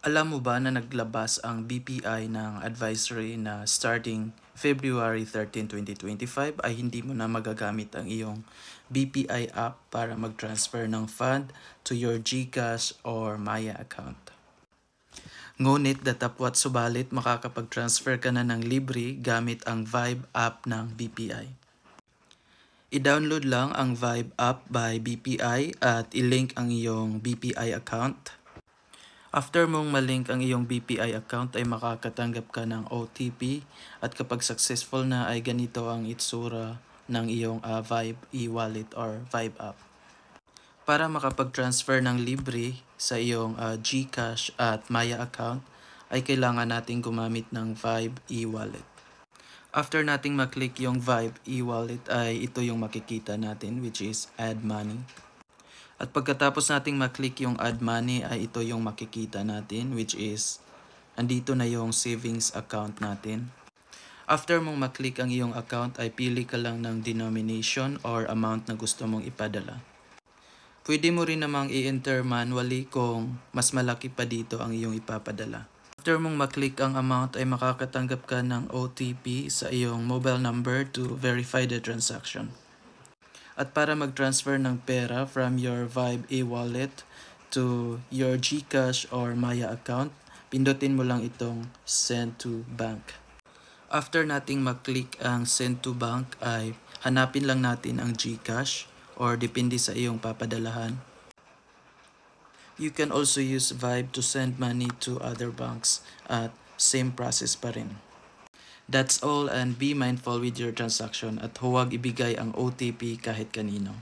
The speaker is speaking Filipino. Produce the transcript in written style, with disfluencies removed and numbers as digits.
Alam mo ba na naglabas ang BPI ng advisory na starting February 13, 2025 ay hindi mo na magagamit ang iyong BPI app para mag-transfer ng fund to your GCash or Maya account. Ngunit datapwat subalit makakapag-transfer ka na ng libre gamit ang Vibe app ng BPI. I-download lang ang Vibe app by BPI at i-link ang iyong BPI account. After mong malink ang iyong BPI account ay makakatanggap ka ng OTP at kapag successful na ay ganito ang itsura ng iyong Vibe e-wallet or Vibe app. Para makapag-transfer ng libre sa iyong GCash at Maya account ay kailangan nating gumamit ng Vibe e-wallet. After nating maklik yung Vibe e-wallet ay ito yung makikita natin, which is add money. At pagkatapos nating maklik yung add money ay ito yung makikita natin, which is andito na yung savings account natin. After mong maklik ang iyong account ay pili ka lang ng denomination or amount na gusto mong ipadala. Pwede mo rin namang i-enter manually kung mas malaki pa dito ang iyong ipapadala. After mong maklik ang amount ay makakatanggap ka ng OTP sa iyong mobile number to verify the transaction. At para mag-transfer ng pera from your Vibe e-wallet to your GCash or Maya account, pindutin mo lang itong Send to Bank. After nating maklik ang Send to Bank ay hanapin lang natin ang GCash or depende sa iyong papadalahan. You can also use Vibe to send money to other banks at same process pa rin. That's all and be mindful with your transaction at huwag ibigay ang OTP kahit kanino.